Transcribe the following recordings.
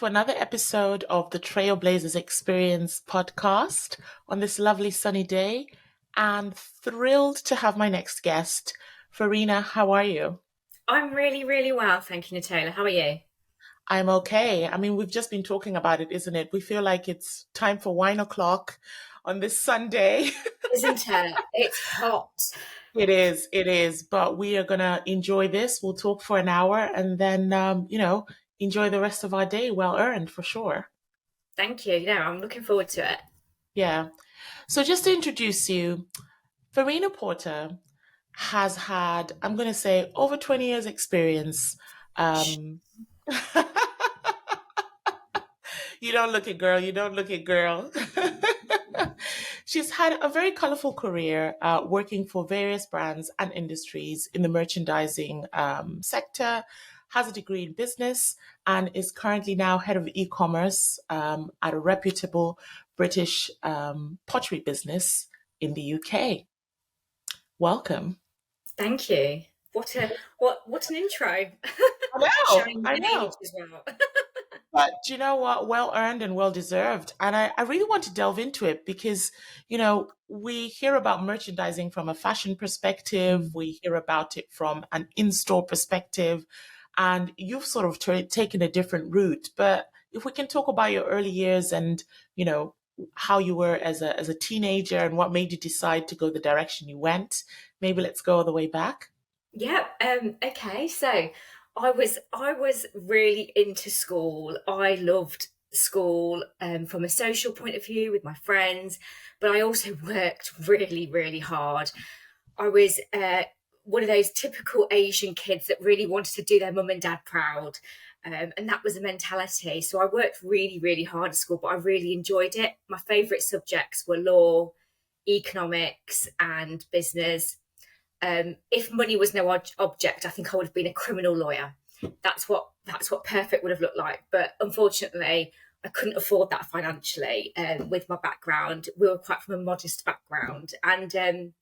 to another episode of the Trailblazers Experience podcast on this lovely sunny day. And thrilled to have my next guest, Farina. How are you? I'm really, really well, thank you, Natalia. How are you? I'm okay. I mean, we've just been talking about it, isn't it? We feel like it's time for wine o'clock on this Sunday. Isn't it? It's hot. It is. But we are going to enjoy this. We'll talk for an hour and then, enjoy the rest of our day. Well earned for sure. Thank you. I'm looking forward to it. Yeah. So just to introduce you, Farina Porter has had, I'm going to say, over 20 years experience. Um, you don't look it, girl. You don't look it, girl. She's had a very colorful career working for various brands and industries in the merchandising sector, has a degree in business, and is currently now head of e-commerce at a reputable British pottery business in the UK. Welcome. Thank you. What an intro. I know, Showing I my age know. as well. But do you know what? Well earned and well deserved. And I really want to delve into it because, we hear about merchandising from a fashion perspective, we hear about it from an in store perspective, and you've sort of taken a different route. But if we can talk about your early years and, you know, how you were as a teenager and what made you decide to go the direction you went, maybe let's go all the way back. Yeah, okay. So I was really into school. I loved school from a social point of view with my friends, but I also worked really, really hard. I was one of those typical Asian kids that really wanted to do their mum and dad proud. And that was a mentality. So I worked really, really hard at school, but I really enjoyed it. My favourite subjects were law, economics, and business. If money was no object, I think I would have been a criminal lawyer. That's what perfect would have looked like. But unfortunately, I couldn't afford that financially. With my background, we were quite from a modest background, and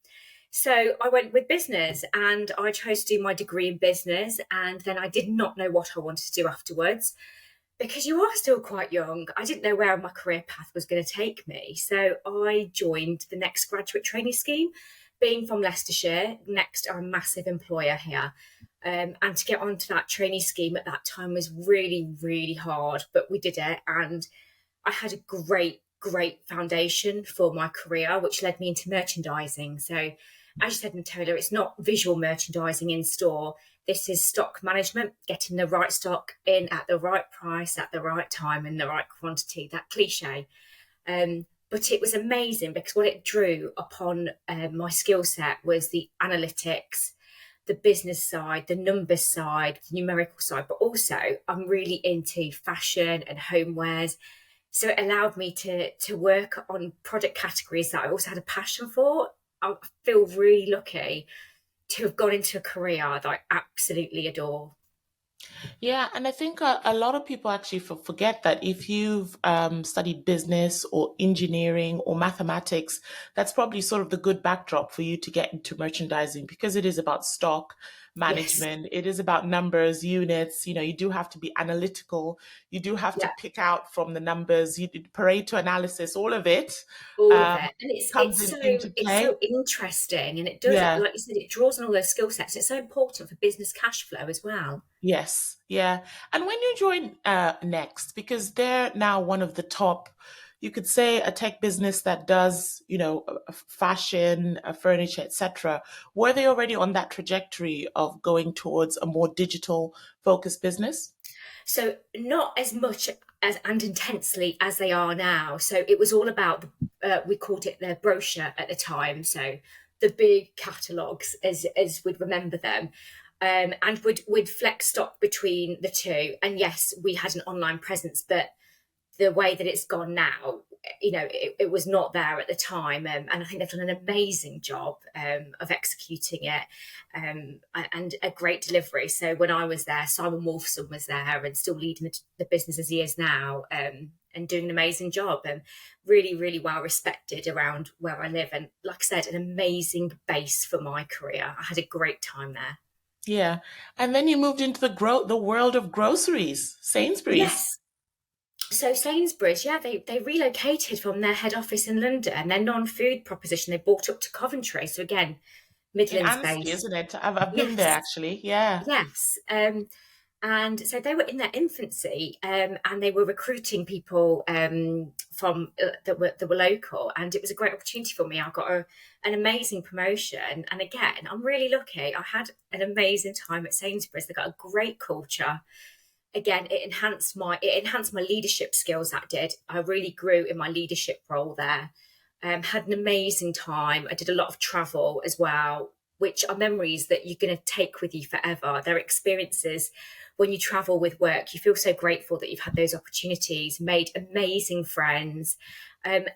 so I went with business, and I chose to do my degree in business. And then I did not know what I wanted to do afterwards because you are still quite young. I didn't know where my career path was going to take me. So I joined the Next Graduate Training Scheme. Being from Leicestershire, Next are a massive employer here. And to get onto that trainee scheme at that time was really, really hard, but we did it. And I had a great, great foundation for my career, which led me into merchandising. So, as you said, Natalia, it's not visual merchandising in store. This is stock management, getting the right stock in at the right price, at the right time, in the right quantity, that cliche. But it was amazing because what it drew upon my skill set was the analytics, the business side, the numbers side, the numerical side, but also I'm really into fashion and homewares. So it allowed me to work on product categories that I also had a passion for. I feel really lucky to have gone into a career that I absolutely adore. Yeah, and I think a lot of people actually forget that if you've studied business or engineering or mathematics, that's probably sort of the good backdrop for you to get into merchandising because it is about stock Yes. management, it is about numbers, units. You do have to be analytical, you do have to Yeah. pick out from the numbers, you did Pareto analysis, all of it All of um, it, and it's comes it's so into it's play. so interesting, and it does, Yeah. like you said, it draws on all those skill sets. It's so important for business cash flow as well. Yes, yeah. And when you join Next, because they're now one of the top, you could say a tech business that does, fashion, furniture, etc. Were they already on that trajectory of going towards a more digital focused business? So not as much as and intensely as they are now. So it was all about we called it the brochure at the time. So the big catalogues, as we'd remember them, and would flex stock between the two. And yes, we had an online presence, but the way that it's gone now, it was not there at the time. And I think they've done an amazing job of executing it, and a great delivery. So when I was there, Simon Wolfson was there and still leading the business as he is now, and doing an amazing job, and really, really well respected around where I live. And like I said, an amazing base for my career. I had a great time there. Yeah. And then you moved into the world of groceries, Sainsbury's. Yes. So Sainsbury's, yeah, they relocated from their head office in London and their non-food proposition they brought up to Coventry. So again, In Midlands Anstey, based. isn't it? I've been there Yes, actually. Yeah. yes. And so they were in their infancy, and they were recruiting people from that were local, and it was a great opportunity for me. I got an amazing promotion, and again, I'm really lucky. I had an amazing time at Sainsbury's. They got a great culture. Again, it enhanced my leadership skills. That did. I really grew in my leadership role there. Had an amazing time. I did a lot of travel as well, which are memories that you're going to take with you forever. They're experiences when you travel with work. You feel so grateful that you've had those opportunities, made amazing friends, and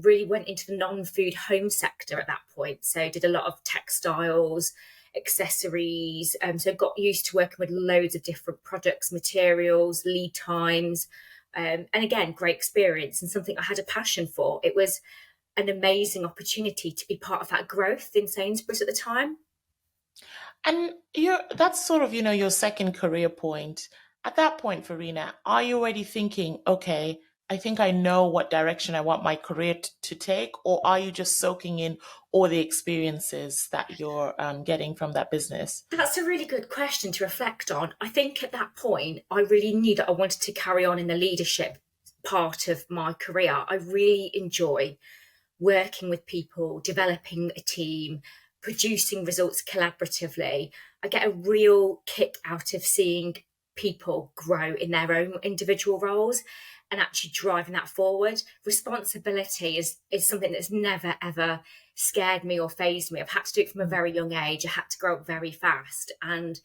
really went into the non-food home sector at that point. So did a lot of textiles, accessories. So got used to working with loads of different products, materials, lead times. And again, great experience and something I had a passion for. It was an amazing opportunity to be part of that growth in Sainsbury's at the time. And that's sort of, your second career point. At that point, Farina, are you already thinking, okay, I think I know what direction I want my career to take, or are you just soaking in all the experiences that you're getting from that business? That's a really good question to reflect on. I think at that point, I really knew that I wanted to carry on in the leadership part of my career. I really enjoy working with people, developing a team, producing results collaboratively. I get a real kick out of seeing people grow in their own individual roles and actually driving that forward. Responsibility is something that's never ever scared me or phased me. I've had to do it from a very young age. I had to grow up very fast, and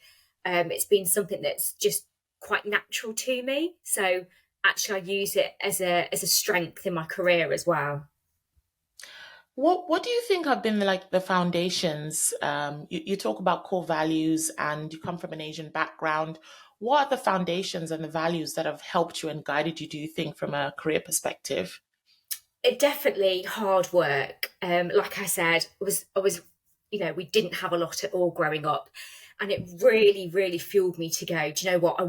it's been something that's just quite natural to me. So actually, I use it as a strength in my career as well. What do you think have been like the foundations? You talk about core values and you come from an Asian background. What are the foundations and the values that have helped you and guided you, do you think, from a career perspective? It definitely hard work. Like I said, we didn't have a lot at all growing up, and it really, really fueled me to go. Do you know what? I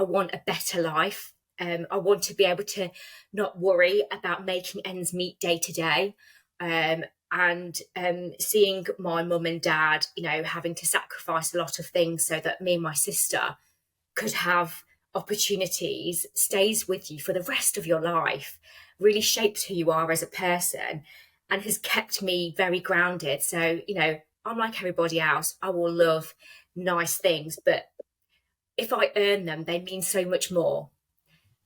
want a better life. I want to be able to not worry about making ends meet day to day. And seeing my mum and dad, having to sacrifice a lot of things so that me and my sister could have opportunities stays with you for the rest of your life, really shapes who you are as a person, and has kept me very grounded. So, I'm like everybody else. I will love nice things, but if I earn them, they mean so much more.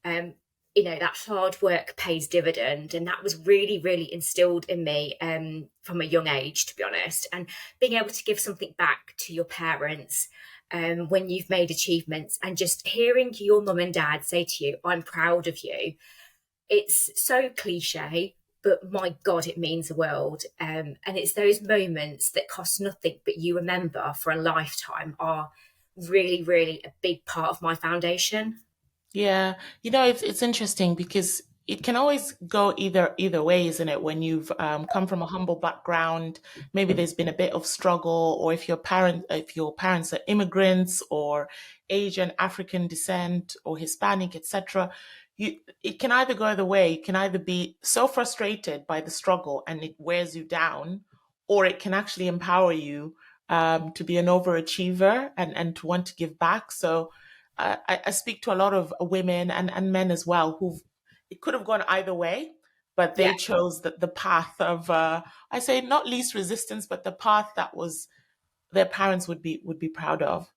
Um, that hard work pays dividend, and that was really, really instilled in me from a young age, to be honest. And being able to give something back to your parents when you've made achievements, and just hearing your mum and dad say to you, "I'm proud of you." It's so cliche, but my God, it means the world. And it's those moments that cost nothing, but you remember for a lifetime, are really, really a big part of my foundation. Yeah, it's interesting because it can always go either way, isn't it? When you've come from a humble background, maybe there's been a bit of struggle, or if your parents are immigrants or Asian, African descent, or Hispanic, etc. It can either go the way. You can either be so frustrated by the struggle and it wears you down, or it can actually empower you to be an overachiever and to want to give back. So I speak to a lot of women and men as well who it could have gone either way, but Yeah. they chose the path of I say not least resistance, but the path that was their parents would be proud of.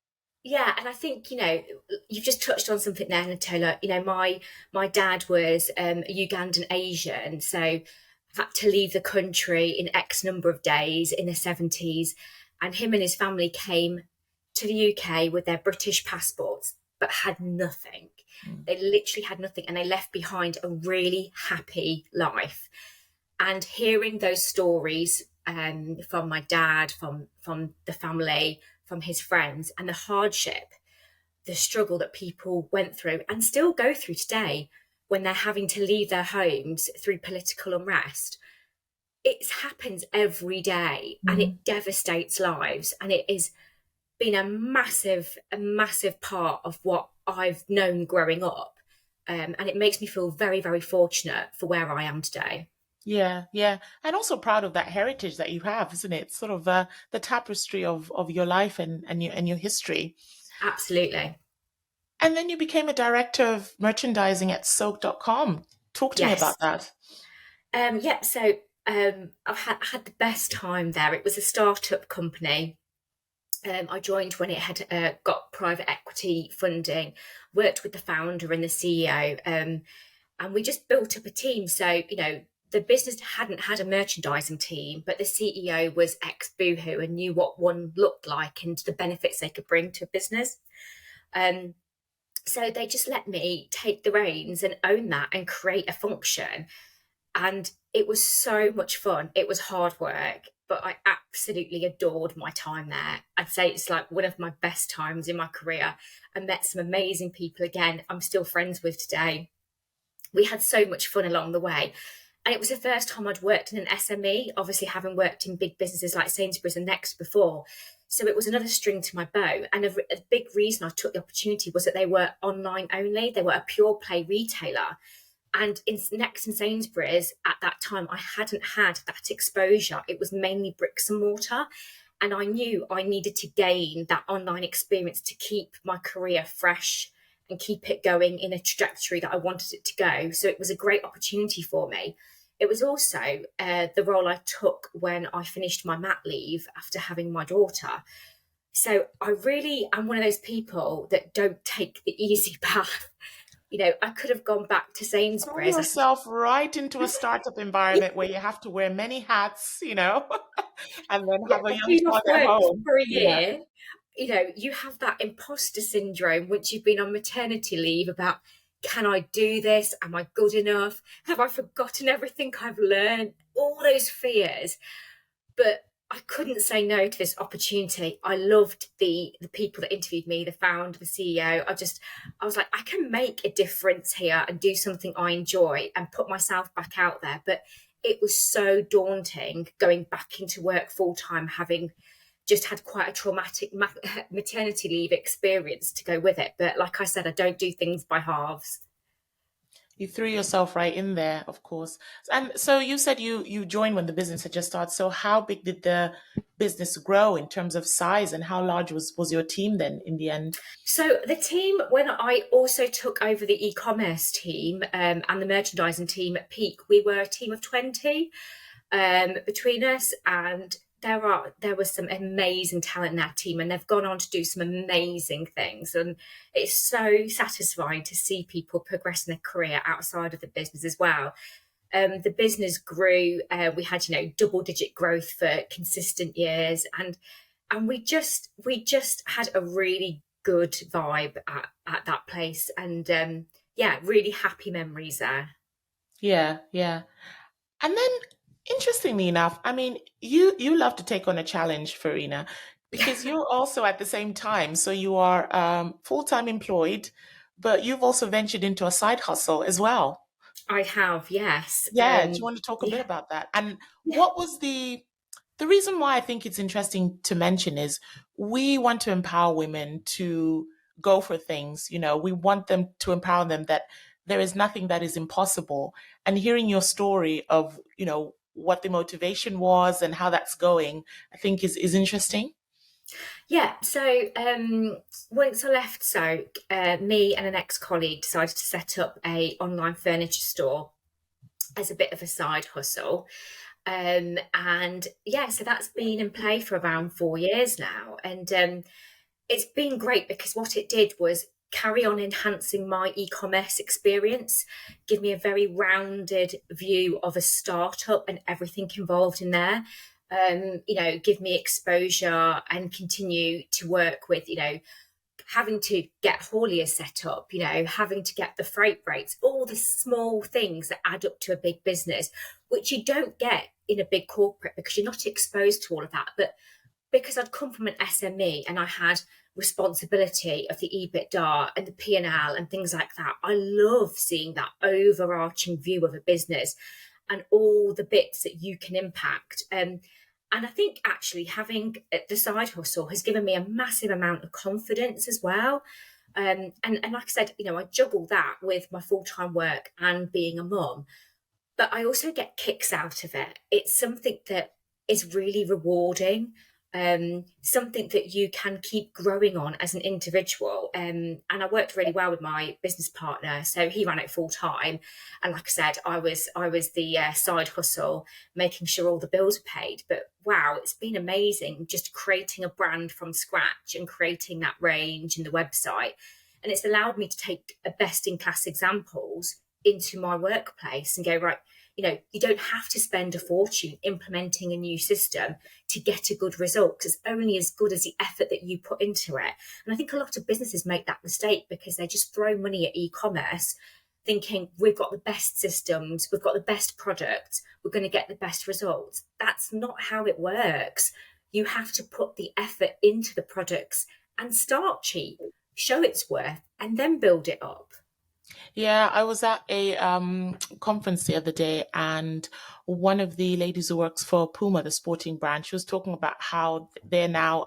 Yeah, and I think you've just touched on something there, Natola. My dad was a Ugandan Asian, so had to leave the country in X number of days in the 70s, and him and his family came to the UK with their British passports, but had nothing. Mm. They literally had nothing, and they left behind a really happy life. And hearing those stories from my dad, from the family, from his friends, and the hardship, the struggle that people went through and still go through today when they're having to leave their homes through political unrest. It happens every day and Mm. it devastates lives. And it has been a massive part of what I've known growing up. and it makes me feel very, very fortunate for where I am today. Yeah, yeah. And also proud of that heritage that you have, isn't it? Sort of the tapestry of your life and your history. Absolutely. And then you became a director of merchandising at Soak.com. Talk to me Yes. about that. Yeah, so I've had the best time there. It was a startup company. I joined when it had got private equity funding, worked with the founder and the CEO, and we just built up a team. So, the business hadn't had a merchandising team, but the CEO was ex Boohoo and knew what one looked like and the benefits they could bring to a business. Um, so they just let me take the reins and own that and create a function. And it was so much fun. It was hard work, but I absolutely adored my time there. I'd say it's like one of my best times in my career. I met some amazing people again, I'm still friends with today. We had so much fun along the way. And it was the first time I'd worked in an SME, obviously having worked in big businesses like Sainsbury's and Next before. So it was another string to my bow. And a big reason I took the opportunity was that they were online only. They were a pure play retailer. And in Next and Sainsbury's at that time, I hadn't had that exposure. It was mainly bricks and mortar. And I knew I needed to gain that online experience to keep my career fresh and keep it going in a trajectory that I wanted it to go. So it was a great opportunity for me. It was also the role I took when I finished my mat leave after having my daughter. So I really am one of those people that don't take the easy path. I could have gone back to Throw Sainsbury's. yourself right into a startup environment where you have to wear many hats, and then Yeah, have a I've young been off child at work home. for a Yeah. year. You have that imposter syndrome once you've been on maternity leave about, can I do this? Am I good enough? Have I forgotten everything I've learned? All those fears. But I couldn't say no to this opportunity. I loved the people that interviewed me, the founder, the CEO. I was like, I can make a difference here and do something I enjoy and put myself back out there. But it was so daunting going back into work full time, having just had quite a traumatic maternity leave experience to go with it. But like I said, I don't do things by halves. You threw yourself right in there, of course. And so you said you joined when the business had just started. So how big did the business grow in terms of size, and how large was your team then in the end? So the team, when I also took over the e-commerce team and the merchandising team at peak, we were a team of 20 between us, and there was some amazing talent in that team, and they've gone on to do some amazing things. And it's so satisfying to see people progress in their career outside of the business as well. The business grew. We had, double-digit growth for consistent years, and we just had a really good vibe at that place, and yeah, really happy memories there. Yeah, yeah. And then, interestingly enough, I mean, you love to take on a challenge, Farina, because you're also at the same time. So you are full-time employed, but you've also ventured into a side hustle as well. I have, yes. Yeah, do you want to talk a bit Yeah, about that? And yeah, what was the reason why I think it's interesting to mention is we want to empower women to go for things. We want them to empower them that there is nothing that is impossible. And hearing your story of, what the motivation was and how that's going, I think is interesting. yeah. So once I left Soak, me and an ex-colleague decided to set up a online furniture store as a bit of a side hustle. And yeah, so that's been in play for around 4 years now. And it's been great because what it did was carry on enhancing my e-commerce experience, give me a very rounded view of a startup and everything involved in there. Give me exposure and continue to work with, having to get hauliers set up, having to get the freight rates, all the small things that add up to a big business, which you don't get in a big corporate because you're not exposed to all of that. But because I'd come from an SME and I had responsibility of the EBITDA and the P&L and things like that, I love seeing that overarching view of a business and all the bits that you can impact. And I think actually having the side hustle has given me a massive amount of confidence as well. And like I said, I juggle that with my full time work and being a mum, but I also get kicks out of it. It's something that is really rewarding, something that you can keep growing on as an individual. And I worked really well with my business partner, so he ran it full time, and like I said, I was the side hustle, making sure all the bills are paid. But wow, it's been amazing just creating a brand from scratch and creating that range and the website, and it's allowed me to take a best in class examples into my workplace and go, right, you don't have to spend a fortune implementing a new system to get a good result, because it's only as good as the effort that you put into it. And I think a lot of businesses make that mistake because they just throw money at e-commerce thinking we've got the best systems, we've got the best products, we're going to get the best results. That's not how it works. You have to put the effort into the products and start cheap, show its worth, and then build it up. Yeah, I was at a conference the other day, and one of the ladies who works for Puma, the sporting brand, she was talking about how they're now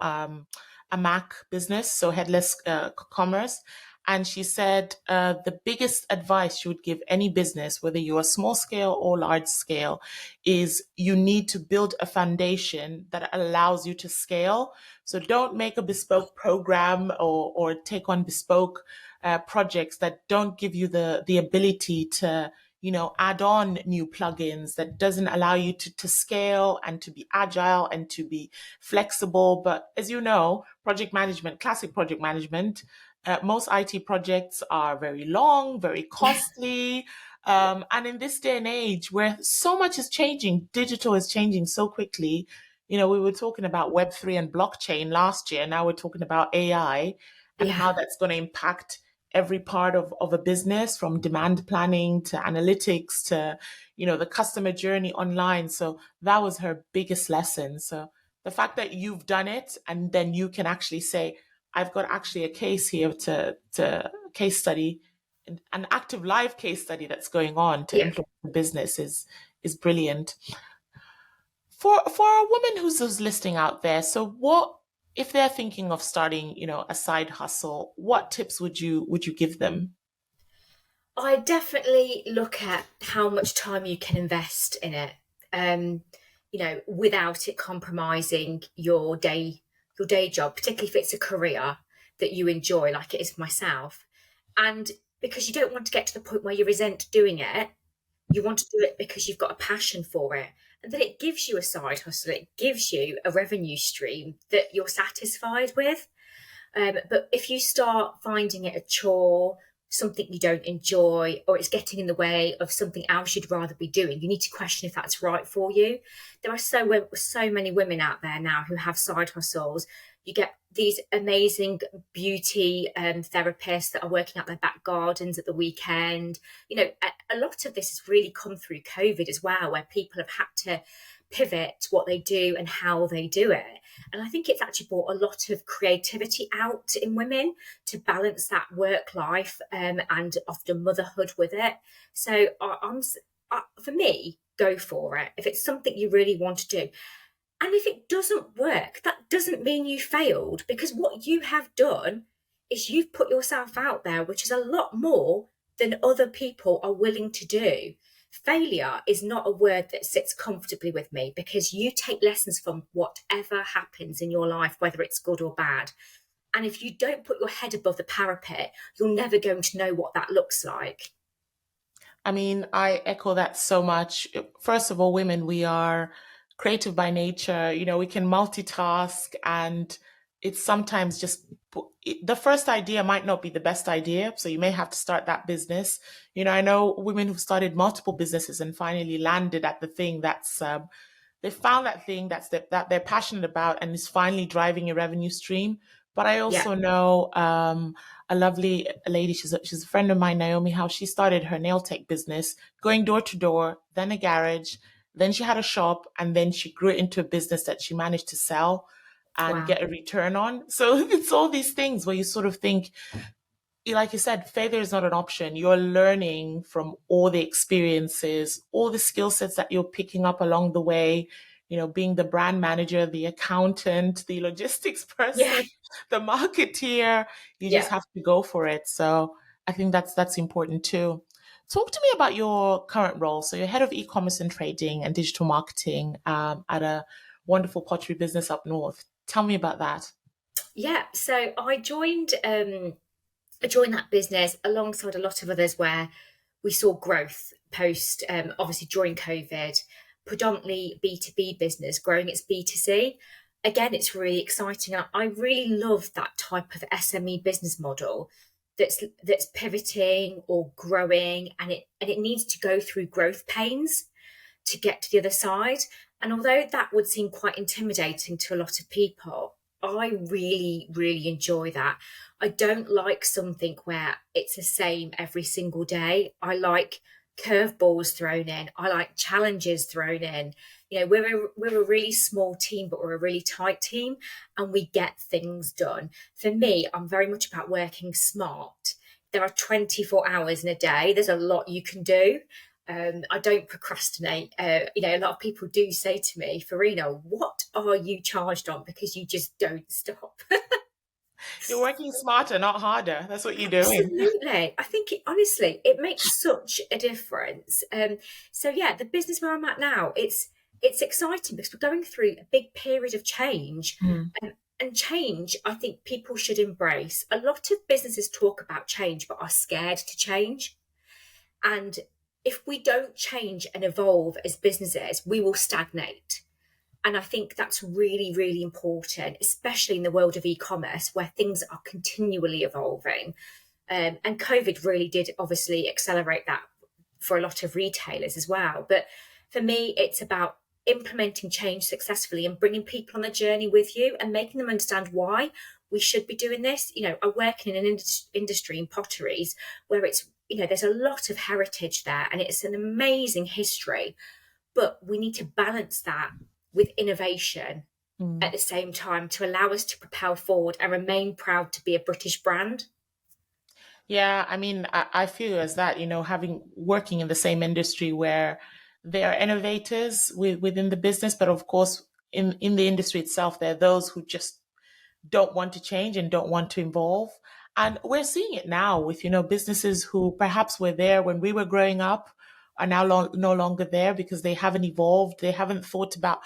a Mac business, so headless commerce. And she said the biggest advice she would give any business, whether you're a small scale or large scale, is you need to build a foundation that allows you to scale. So don't make a bespoke program or take on bespoke projects that don't give you the ability to add on new plugins, that doesn't allow you to scale and to be agile and to be flexible. But as you know, project management, classic project management, most IT projects are very long, very costly. And in this day and age where so much is changing, digital is changing so quickly. We were talking about Web3 and blockchain last year. Now we're talking about AI and Yeah. how that's going to impact every part of a business, from demand planning to analytics to, the customer journey online. So that was her biggest lesson. So the fact that you've done it and then you can actually say, I've got actually a case here to case study, an active live case study that's going on to Yeah. implement the business is brilliant. For a woman who's listening out there, so what if they're thinking of starting, a side hustle, what tips would you give them? I definitely look at how much time you can invest in it, without it compromising your day job, particularly if it's a career that you enjoy, like it is for myself. And because you don't want to get to the point where you resent doing it, you want to do it because you've got a passion for it. And then it gives you a side hustle, it gives you a revenue stream that you're satisfied with. But if you start finding it a chore, something you don't enjoy, or it's getting in the way of something else you'd rather be doing, you need to question if that's right for you. There are so many women out there now who have side hustles. You get these amazing beauty therapists that are working out their back gardens at the weekend. A lot of this has really come through COVID as well, where people have had to pivot what they do and how they do it. And I think it's actually brought a lot of creativity out in women to balance that work life, and often motherhood with it. So for me, go for it. If it's something you really want to do. And if it doesn't work, that doesn't mean you failed, because what you have done is you've put yourself out there, which is a lot more than other people are willing to do. Failure is not a word that sits comfortably with me, because you take lessons from whatever happens in your life, whether it's good or bad. And if you don't put your head above the parapet, you're never going to know what that looks like. I mean, I echo that so much. First of all, women, we are creative by nature. We can multitask, and it's sometimes just the first idea might not be the best idea. So you may have to start that business. I know women who've started multiple businesses and finally landed at the thing that's they found that thing that they're passionate about and is finally driving a revenue stream. But I Yeah. also know a lovely lady. She's a friend of mine, Naomi. How she started her nail tech business, going door to door, then a garage, then she had a shop, and then she grew it into a business that she managed to sell and Wow. get a return on. So it's all these things where you sort of think, like you said, failure is not an option. You're learning from all the experiences, all the skill sets that you're picking up along the way. being the brand manager, the accountant, the logistics Yeah, person, the marketeer. You just yeah. have to go for it. So I think that's important too. Talk to me about your current role. So you're head of e-commerce and trading and digital marketing at a wonderful pottery business up north. Tell me about that. Yeah, so I joined that business alongside a lot of others where we saw growth post, obviously during COVID, predominantly B2B business growing its B2C. Again, it's really exciting. I really love that type of SME business model that's pivoting or growing, and it needs to go through growth pains to get to the other side. And although that would seem quite intimidating to a lot of people, I really, really enjoy that. I don't like something where it's the same every single day. I like curveballs thrown in. I like challenges thrown in. We're a really small team, but we're a really tight team, and we get things done. For me, I'm very much about working smart. There are 24 hours in a day. There's a lot you can do. I don't procrastinate. A lot of people do say to me, Farina, what are you charged on? Because you just don't stop. You're working smarter, not harder. That's what you're doing. Absolutely. I think honestly, it makes such a difference. So yeah, the business where I'm at now, it's exciting because we're going through a big period of change. Mm, And change, I think people should embrace. A lot of businesses talk about change, but are scared to change. And if we don't change and evolve as businesses, we will stagnate. And I think that's really, really important, especially in the world of e commerce where things are continually evolving. And COVID really did obviously accelerate that for a lot of retailers as well. But for me, it's about implementing change successfully and bringing people on the journey with you and making them understand why we should be doing this. I work in an industry in potteries where there's a lot of heritage there and it's an amazing history, but we need to balance that with innovation at mm. the same time to allow us to propel forward and remain proud to be a British brand. Yeah, I mean, I feel as that, having working in the same industry where there are innovators within the business, but of course, in the industry itself, there are those who just don't want to change and don't want to evolve. And we're seeing it now with, businesses who perhaps were there when we were growing up are now no longer there because they haven't evolved. They haven't thought about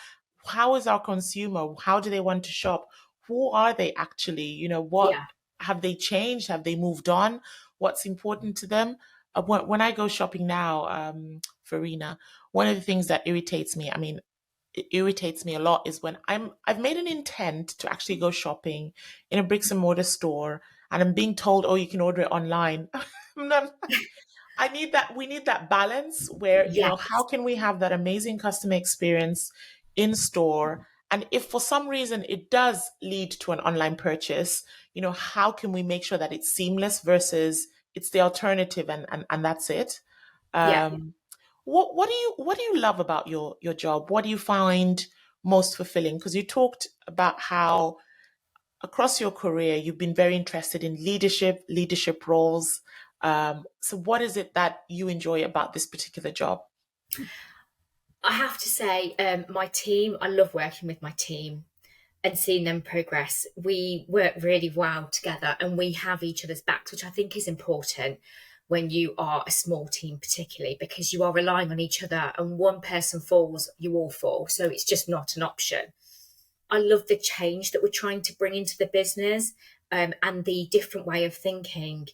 how is our consumer? How do they want to shop? Who are they actually? What Yeah, have they changed? Have they moved on? What's important to them? When I go shopping now, Farina, one of the things that irritates me, I mean, it irritates me a lot is when I've made an intent to actually go shopping in a bricks and mortar store and I'm being told, oh, you can order it online. I'm not, we need that balance where, yeah, how can we have that amazing customer experience in store? And if for some reason it does lead to an online purchase, how can we make sure that it's seamless versus it's the alternative and that's it? yeah. Um, what do you love about your job? What do you find most fulfilling? Because you talked about how across your career you've been very interested in leadership roles. So what is it that you enjoy about this particular job? I have to say, my team, I love working with my team and seeing them progress. We work really well together and we have each other's backs, which I think is important when you are a small team, particularly because you are relying on each other and one person falls, you all fall. So it's just not an option. I love the change that we're trying to bring into the business, and the different way of thinking,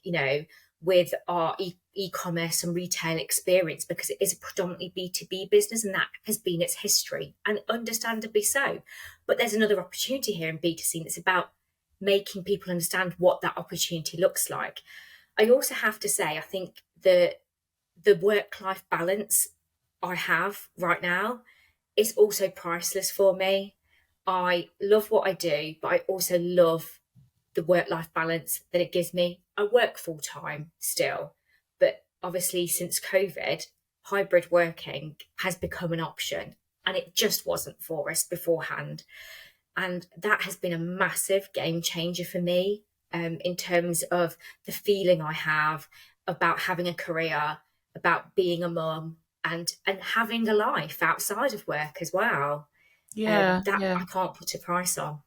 with our e-commerce and retail experience, because it is a predominantly B2B business and that has been its history, and understandably so. But there's another opportunity here in B2C, and it's about making people understand what that opportunity looks like. I also have to say, I think the work-life balance I have right now is also priceless for me. I love what I do, but I also love the work life balance that it gives me. I work full time still, but obviously, since COVID, hybrid working has become an option and it just wasn't for us beforehand. And that has been a massive game changer for me, in terms of the feeling I have about having a career, about being a mum, and having a life outside of work as well. Yeah, That yeah. I can't put a price on.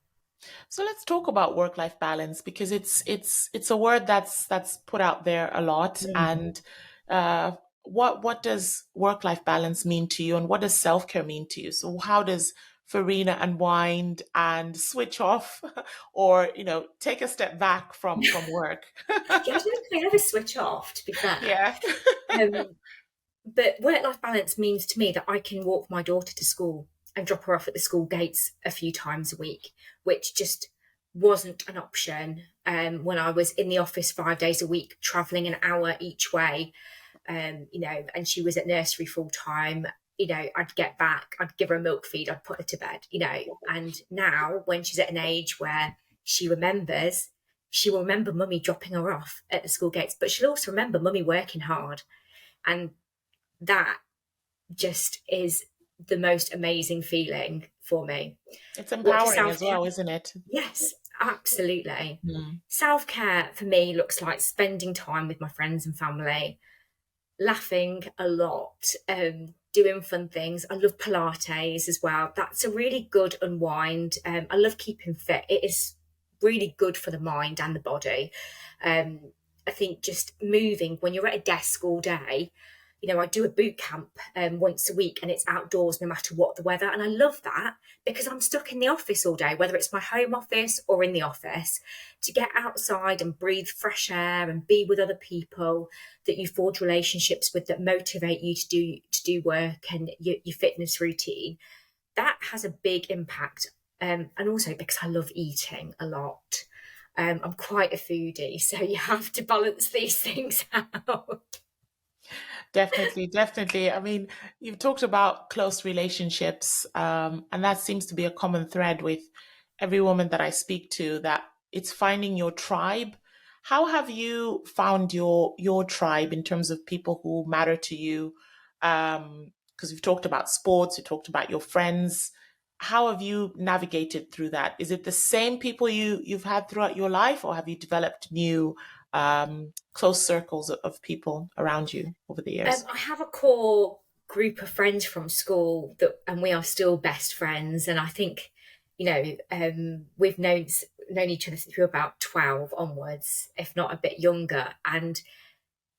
So let's talk about work-life balance because it's a word that's put out there a lot. Mm. And uh, what does work-life balance mean to you, and what does self-care mean to you? So how does Farina unwind and switch off, or take a step back from work? Yeah, I don't think I ever switch off, to be fair. Yeah. Um, but work-life balance means to me that I can walk my daughter to school and drop her off at the school gates a few times a week, which just wasn't an option when I was in the office 5 days a week, traveling an hour each way. And she was at nursery full time. I'd get back, I'd give her a milk feed, I'd put her to bed. And now when she's at an age where she remembers, she will remember mummy dropping her off at the school gates, but she'll also remember mummy working hard. And that just is the most amazing feeling for me. It's What does empowering self as care? well, isn't it? Yes, absolutely. Mm. Self care for me looks like spending time with my friends and family, laughing a lot, doing fun things. I love Pilates as well. That's a really good unwind. I love keeping fit. It is really good for the mind and the body. I think just moving when you're at a desk all day. I do a boot camp once a week and it's outdoors no matter what the weather. And I love that because I'm stuck in the office all day, whether it's my home office or in the office, to get outside and breathe fresh air and be with other people that you forge relationships with that motivate you to do work and your fitness routine. That has a big impact. And also because I love eating a lot. I'm quite a foodie, so you have to balance these things out. Definitely, definitely. I mean, you've talked about close relationships, and that seems to be a common thread with every woman that I speak to, that it's finding your tribe. How have you found your tribe in terms of people who matter to you? Because you've talked about sports, you talked about your friends. How have you navigated through that? Is it the same people you've had throughout your life, or have you developed new close circles of people around you over the years? I have a core group of friends from school and we are still best friends. And I think, we've known each other since we were about 12 onwards, if not a bit younger. And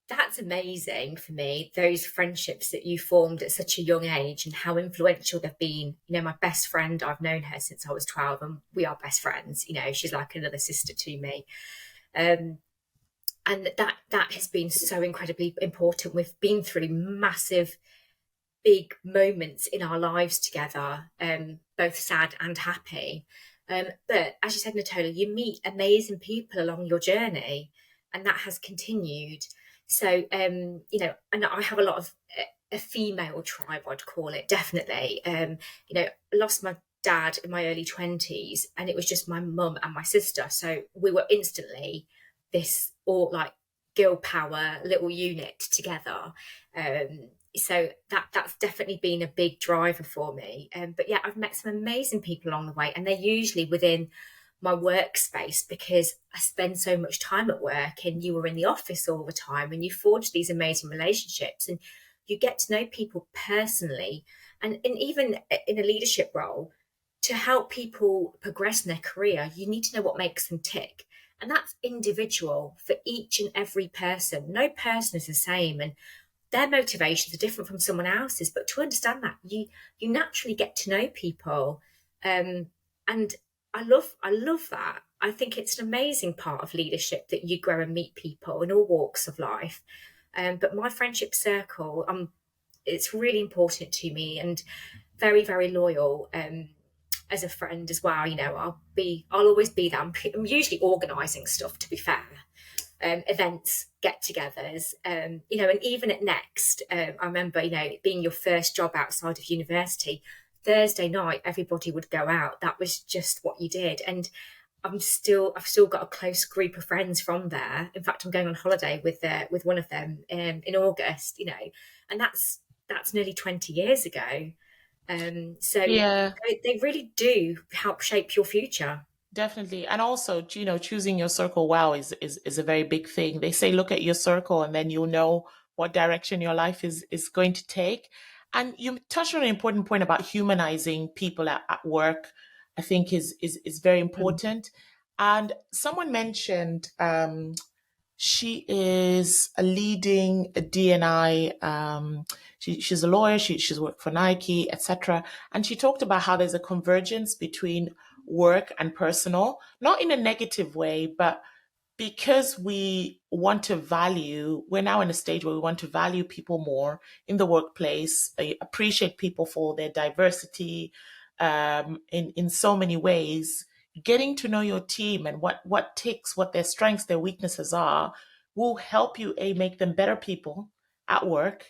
that's amazing for me, those friendships that you formed at such a young age and how influential they've been. My best friend, I've known her since I was 12 and we are best friends. She's like another sister to me. Um, and that has been so incredibly important. We've been through massive, big moments in our lives together, both sad and happy. But as you said, Natola, you meet amazing people along your journey, and that has continued. So, and I have a lot of a female tribe, I'd call it, definitely. I lost my dad in my early 20s, and it was just my mum and my sister. So we were instantly this all like girl power little unit together. So that's definitely been a big driver for me. But yeah, I've met some amazing people along the way, and they're usually within my workspace because I spend so much time at work and you were in the office all the time and you forge these amazing relationships and you get to know people personally. And even in a leadership role, to help people progress in their career, you need to know what makes them tick. And that's individual for each and every person. No person is the same. And their motivations are different from someone else's. But to understand that, you naturally get to know people, and I love that. I think it's an amazing part of leadership that you grow and meet people in all walks of life. But my friendship circle, it's really important to me and very very loyal. As a friend as well, I'll always be there. I'm usually organising stuff, to be fair, events, get-togethers, and even at Next, I remember, it being your first job outside of university. Thursday night, everybody would go out. That was just what you did, and I've still got a close group of friends from there. In fact, I'm going on holiday with one of them in August. And that's nearly 20 years ago. So Yeah, they really do help shape your future. definitely. And also, choosing your circle well is a very big thing. They say look at your circle and then you'll know what direction your life is going to take. And you touched on an important point about humanizing people at work. I think is very Mm. important. And someone mentioned she is a leading a DNI. She's a lawyer. She's worked for Nike, etc. And she talked about how there's a convergence between work and personal, not in a negative way, but because we want to value, we're now in a stage where we want to value people more in the workplace, appreciate people for their diversity in so many ways. Getting to know your team and what ticks, what their strengths, their weaknesses are, will help you make them better people at work,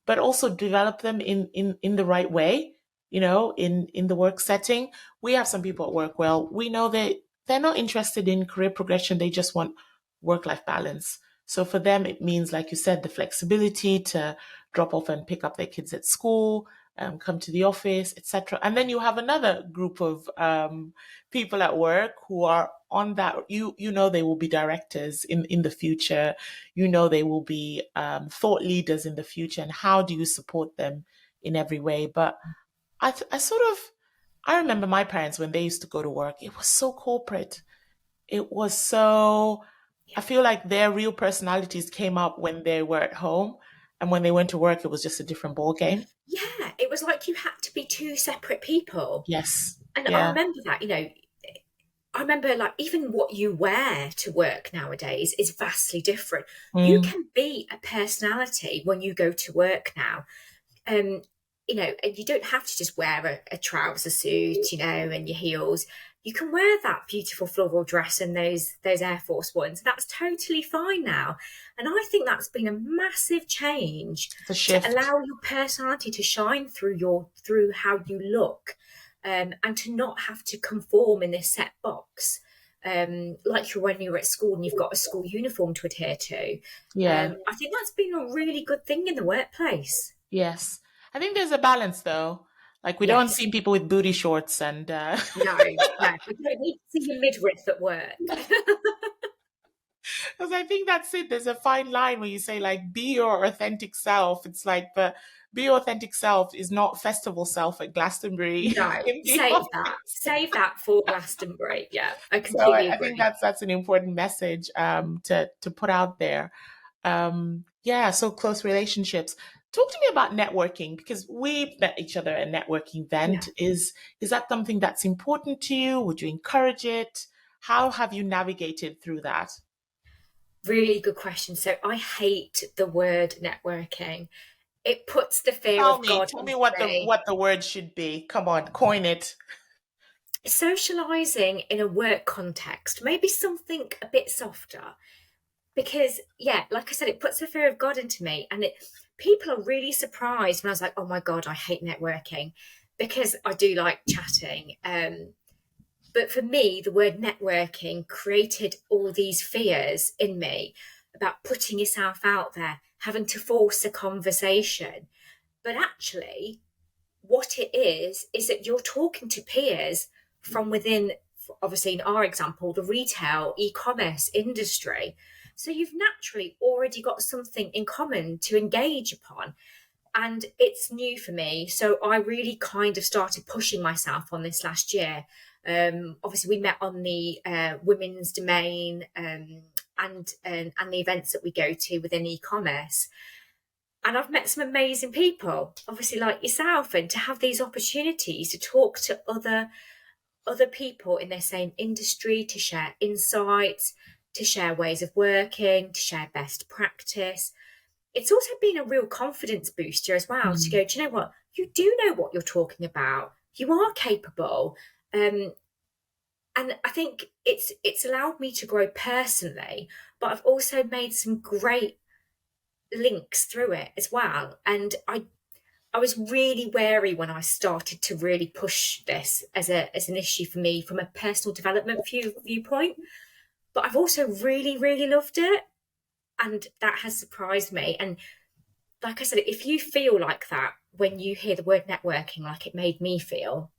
but also develop them in the right way. In the work setting, we have some people at work. Well, we know that they're not interested in career progression. They just want work life balance. So for them, it means, like you said, the flexibility to drop off and pick up their kids at school, come to the office, etc. And then you have another group of people at work who are on that. You know they will be directors in the future. You know they will be thought leaders in the future. And how do you support them in every way? But I sort of I remember my parents when they used to go to work. It was so corporate. It was so, I Yeah. feel like their real personalities came up when they were at home, and when they went to work, it was just a different ball game. Yeah, it was like you had to be two separate people. Yes. And I Yeah. remember that, I remember like even what you wear to work nowadays is vastly different. You Mm, can be a personality when you go to work now. um, and you don't have to just wear a trouser suit, and your heels. You can wear that beautiful floral dress and those Air Force Ones. That's totally fine now, and I think that's been a massive change it's a to shift. allow your personality to shine through how you look, and to not have to conform in this set box. Like when you're at school and you've got a school uniform to adhere to. Yeah. I think that's been a really good thing in the workplace. Yes. I think there's a balance though. Like we don't Yes. see people with booty shorts and No, no. We don't need to see your midriff at work. because I think that's it. There's a fine line where you say like be your authentic self. It's like, but be your authentic self is not festival self at Glastonbury No, in the save that. office. Save that for Glastonbury. Yeah, I So completely I think agree. that's an important message to put out there. Yeah, so close relationships. Talk to me about networking because we've met each other at a networking Yeah, event. Is that something that's important to you? Would you encourage it? How have you navigated through that? really good question. So I hate the word networking. It puts the fear Tell of me, God tell me into what the me. word should be. Come on, coin it. Socializing in a work context, maybe something a bit softer. Because yeah, like I said, it puts the fear of God into me, and people are really surprised when I was like, "Oh my God, I hate networking," because I do like chatting. But for me, the word networking created all these fears in me about putting yourself out there, having to force a conversation. But actually, what it is that you're talking to peers from within, obviously in our example, the retail e-commerce industry. So you've naturally already got something in common to engage upon, and it's new for me, so I really kind of started pushing myself on this last year. Obviously we met on the women's domain, and the events that we go to within e-commerce, and I've met some amazing people, obviously like yourself, and to have these opportunities to talk to other people in their same industry, to share insights, to share ways of working, to share best practice. It's also been a real confidence booster as well to Mm. go, do you know what? You do know what you're talking about. You are capable. Um, and I think it's allowed me to grow personally, but I've also made some great links through it as well. And I was really wary when I started to really push this as an issue for me from a personal development viewpoint. But I've also really, really loved it. And that has surprised me. And like I said, if you feel like that when you hear the word networking, like it made me feel,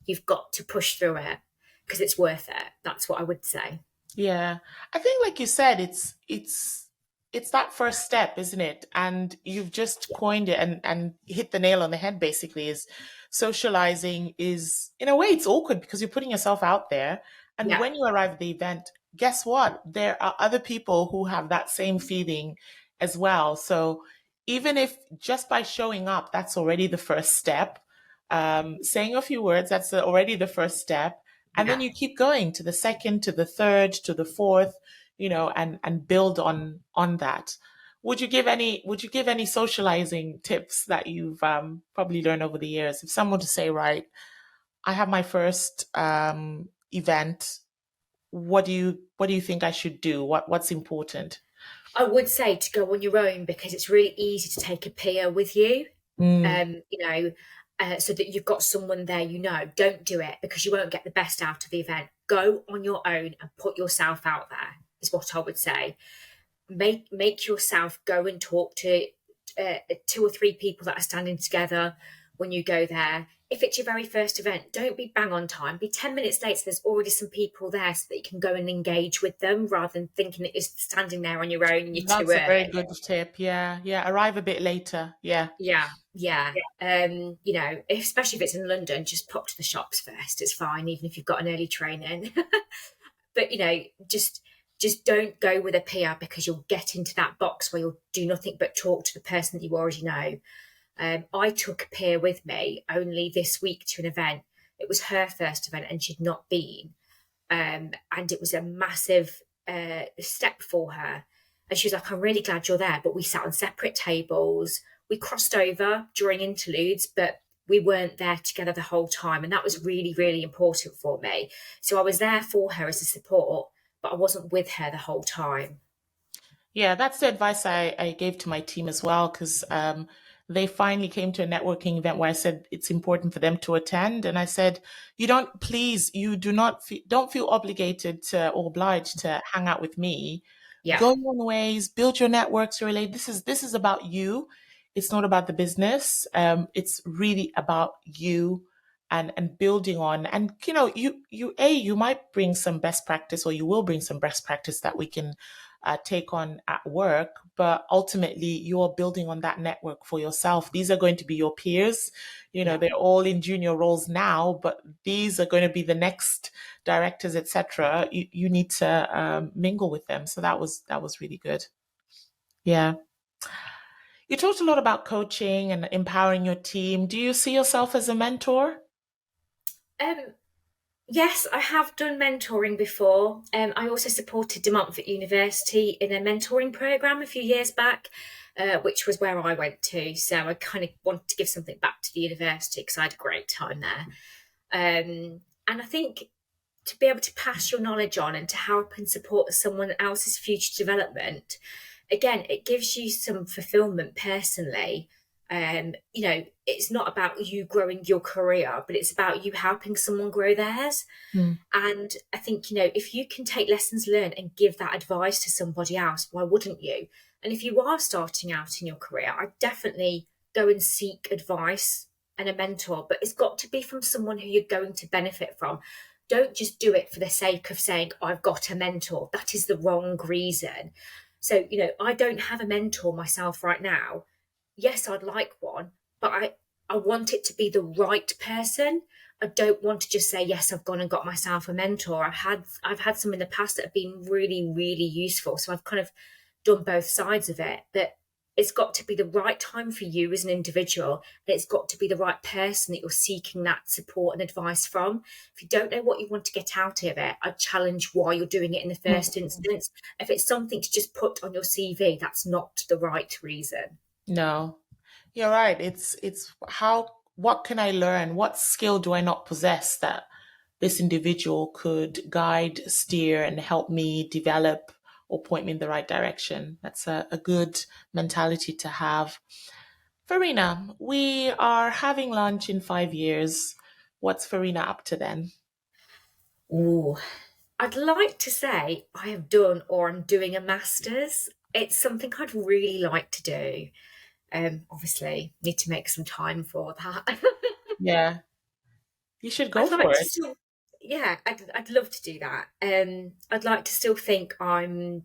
you've got to push through it because it's worth it. That's what I would say. Yeah. I think like you said, it's that first step, isn't it? And you've just coined it and hit the nail on the head, basically, is socializing is, in a way, it's awkward because you're putting yourself out there. And Yeah, when you arrive at the event, guess what? There are other people who have that same feeling as well. So even if just by showing up, that's already the first step. Saying a few words, that's already the first step. And then yeah. you keep going to the second, to the third, to the fourth, and build on that. Would you give any socializing tips that you've probably learned over the years? If someone to say, right, I have my first event, what do you think I should do? What's important? I would say to go on your own because it's really easy to take a peer with you. Mm, um, you know, so that you've got someone there. Don't do it because you won't get the best out of the event. Go on your own and put yourself out there, is what I would say. Make yourself go and talk to two or three people that are standing together when you go there. If it's your very first event, don't be bang on time. Be 10 minutes late so there's already some people there so that you can go and engage with them rather than thinking that you're standing there on your own and you're too that's a very early. good tip. Yeah, yeah. Arrive a bit later. Yeah, Yeah, yeah. Especially if it's in London, just pop to the shops first. It's fine, even if you've got an early train in. But just don't go with a peer because you'll get into that box where you'll do nothing but talk to the person that you already know. I took a peer with me only this week to an event. It was her first event and she'd not been. And it was a massive step for her. And she was like, I'm really glad you're there. But we sat on separate tables. We crossed over during interludes, but we weren't there together the whole time. And that was really, really important for me. So I was there for her as a support, but I wasn't with her the whole time. yeah. That's the advice I gave to my team as well, because they finally came to a networking event where I said it's important for them to attend, and I said, you do not don't feel obligated to or obliged to hang out with me. Yeah, Go your own ways, build your networks, relate. This is about you. It's not about the business. It's really about you and building on. And you might bring some best practice, or you will bring some best practice that we can take on at work. But ultimately, you're building on that network for yourself. These are going to be your peers. yeah. They're all in junior roles now, but these are going to be the next directors, etc. You need to mingle with them. So that was really good. Yeah. You talked a lot about coaching and empowering your team. Do you see yourself as a mentor? Um, Yes, I have done mentoring before. I also supported De Montfort University in a mentoring program a few years back, which was where I went to. So I kind of wanted to give something back to the university because I had a great time there. And I think to be able to pass your knowledge on and to help and support someone else's future development, again, it gives you some fulfillment personally. It's not about you growing your career, but it's about you helping someone grow theirs. Mm, And I think, if you can take lessons learned and give that advice to somebody else, why wouldn't you? And if you are starting out in your career, I definitely go and seek advice and a mentor, but it's got to be from someone who you're going to benefit from. Don't just do it for the sake of saying, I've got a mentor. That is the wrong reason. So, I don't have a mentor myself right now. Yes, I'd like one, but I want it to be the right person. I don't want to just say, yes, I've gone and got myself a mentor. I've had some in the past that have been really, really useful. So I've kind of done both sides of it. But it's got to be the right time for you as an individual, and it's got to be the right person that you're seeking that support and advice from. If you don't know what you want to get out of it, I challenge why you're doing it in the first mm. instance. If it's something to just put on your CV, that's not the right reason. No, you're right. It's what can I learn? What skill do I not possess that this individual could guide, steer, and help me develop or point me in the right direction? That's a good mentality to have. Farina, we are having lunch in 5 years. What's Farina up to then? Ooh, I'd like to say I have done or I'm doing a master's. It's something I'd really like to do. Obviously, need to make some time for that. Yeah, you should go I'd like for to it. still, yeah, I'd love to do that. I'd like to still think I'm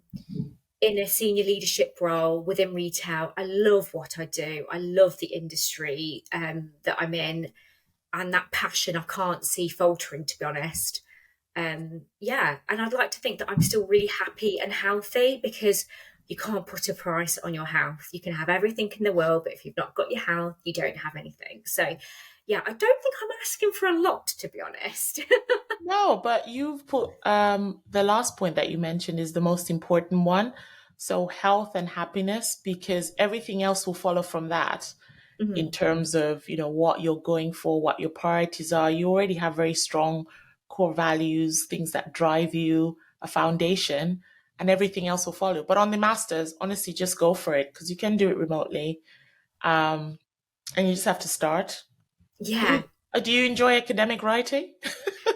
in a senior leadership role within retail. I love what I do. I love the industry that I'm in, and that passion I can't see faltering, to be honest. Yeah, and I'd like to think that I'm still really happy and healthy, because you can't put a price on your health. You can have everything in the world, but if you've not got your health, you don't have anything. So, yeah, I don't think I'm asking for a lot, to be honest. No, but you've put the last point that you mentioned is the most important one. So health and happiness, because everything else will follow from that in Mhm. terms of, what you're going for, what your priorities are. You already have very strong core values, things that drive you, a foundation, and everything else will follow. But on the masters, honestly, just go for it because you can do it remotely. Um, and you just have to start. Yeah, Do you enjoy academic writing?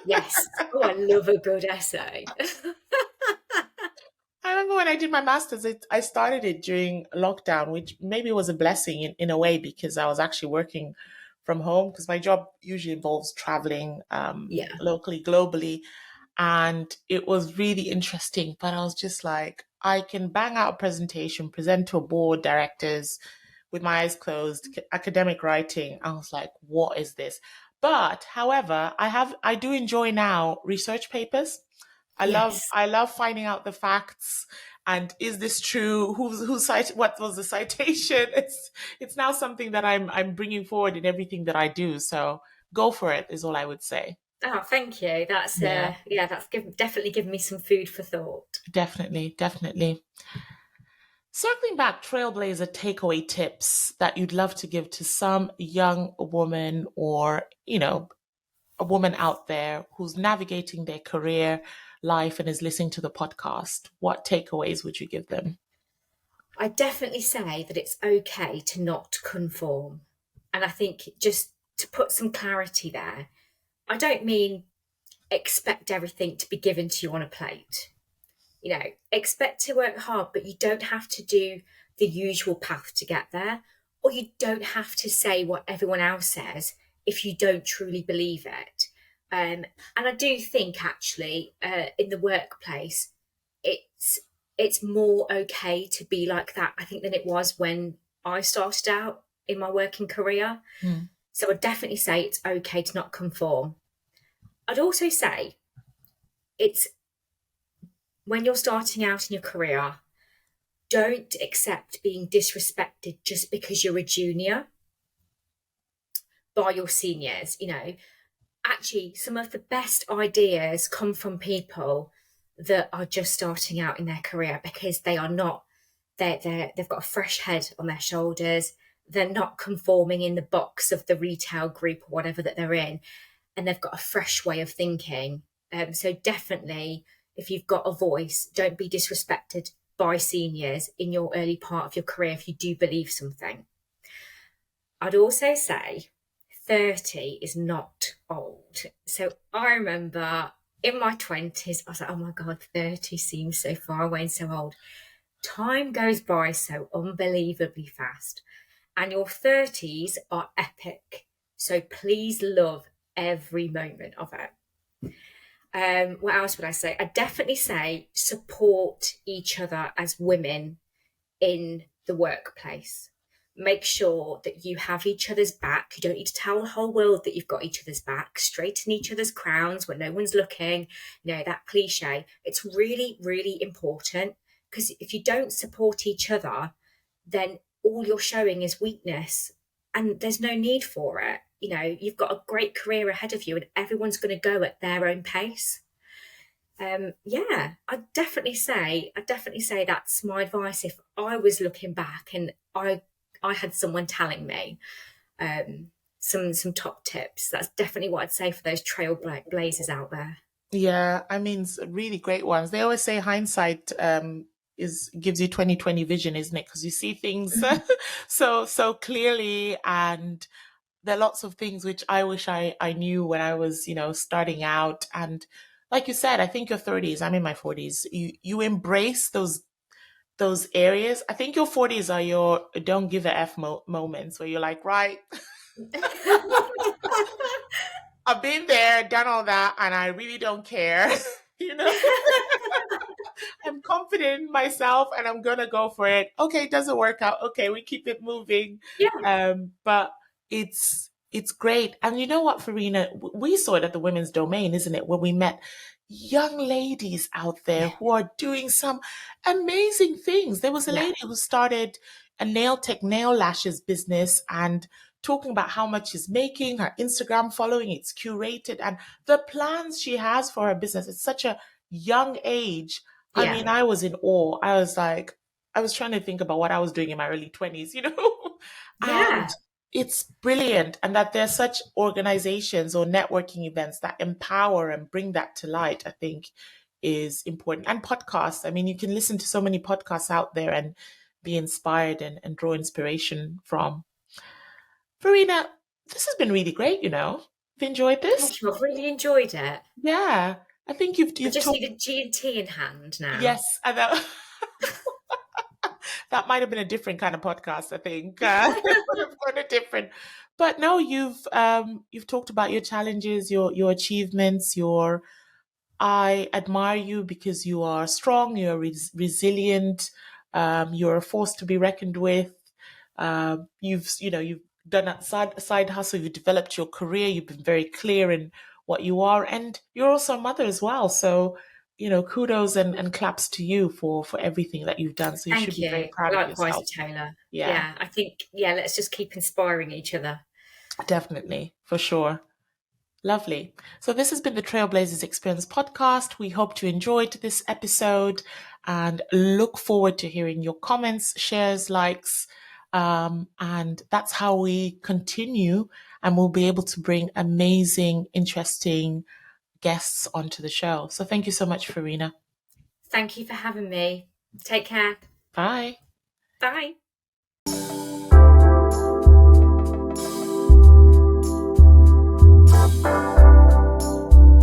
yes. Oh, I love a good essay. I remember when I did my master's, I started it during lockdown, which maybe was a blessing in a way because I was actually working from home because my job usually involves traveling Yeah, locally, globally. And it was really interesting. But I was just like, I can bang out a presentation, present to a board, directors with my eyes closed, academic writing. I was like, what is this? But however, I do enjoy now research papers. yes. I love finding out the facts and is this true? Who's cite? What was the citation? It's now something that I'm bringing forward in everything that I do. So go for it is all I would say. Oh, thank you. That's Yeah, yeah, that's definitely given me some food for thought. definitely, definitely. Circling back, Trailblazer takeaway tips that you'd love to give to some young woman or, a woman out there who's navigating their career life and is listening to the podcast. What takeaways would you give them? I definitely say that it's okay to not conform. And I think, just to put some clarity there, I don't mean expect everything to be given to you on a plate. Expect to work hard, but you don't have to do the usual path to get there, or you don't have to say what everyone else says if you don't truly believe it. And I do think, actually, in the workplace, it's it's more okay to be like that, I think, than it was when I started out in my working career. Mm. So I'd definitely say it's okay to not conform. I'd also say it's, when you're starting out in your career, don't accept being disrespected just because you're a junior by your seniors. Actually, some of the best ideas come from people that are just starting out in their career, because they are not, they've got a fresh head on their shoulders. They're not conforming in the box of the retail group or whatever that they're in, and they've got a fresh way of thinking. So definitely, if you've got a voice, don't be disrespected by seniors in your early part of your career if you do believe something. I'd also say 30 is not old. So I remember in my 20s, I was like, oh my God, 30 seems so far away and so old. Time goes by so unbelievably fast, and your 30s are epic. So please love every moment of it. What else would I say? I definitely say support each other as women in the workplace. Make sure that you have each other's back. You don't need to tell the whole world that you've got each other's back. Straighten each other's crowns when no one's looking. That cliche. It's really, really important, because if you don't support each other, then all you're showing is weakness, and there's no need for it. You've got a great career ahead of you, and everyone's going to go at their own pace. Yeah, I definitely say that's my advice if I was looking back and I had someone telling me some top tips. That's definitely what I'd say for those trailblazers out there. Yeah, I mean, really great ones. They always say hindsight is gives you 2020 vision, isn't it? Because you see things Mhm. so clearly, and there are lots of things which I wish I knew when I was, starting out. And like you said, I think your 30s, I'm in my 40s. You embrace those areas. I think your 40s are your don't give a F moments where you're like, right, I've been there, done all that, and I really don't care. you know, confident in myself and I'm gonna go for it. Okay, it doesn't work out. Okay, we keep it moving. Yeah, But it's great. And you know what, Farina, we saw it at the Women's Domain, isn't it? When we met young ladies out there yeah, who are doing some amazing things. There was a yeah, lady who started a nail tech nail lashes business and talking about how much she's making, her Instagram following, it's curated, and the plans she has for her business at such a young age. I yeah, mean, I was in awe. I was like, I was trying to think about what I was doing in my early 20s, you know? And yeah. it's brilliant. And that there's such organizations or networking events that empower and bring that to light, I think is important. And podcasts. I mean, you can listen to so many podcasts out there and be inspired and draw inspiration from. Farina, this has been really great, you know. I've enjoyed this. Thank you. I've really enjoyed it. Yeah. I think I you've just talked. need a G&T in hand now. Yes, and that, that might have been a different kind of podcast, I think. Would have gone a different. But no, you've talked about your challenges, your achievements, your I admire you because you are strong, you're resilient, you're a force to be reckoned with. You've done that side hustle, you've developed your career, you've been very clear in what you are, and you're also a mother as well. So, kudos and claps to you for everything that you've done. So you should Thank be very you. proud of Likewise, yourself. Taylor. Yeah, Yeah, I think, yeah, let's just keep inspiring each other. definitely, for sure. Lovely. So this has been the Trailblazers Experience podcast. We hope you enjoyed this episode and look forward to hearing your comments, shares, likes. And that's how we continue and we'll be able to bring amazing, interesting guests onto the show. So thank you so much, Farina. Thank you for having me. Take care. Bye. Bye.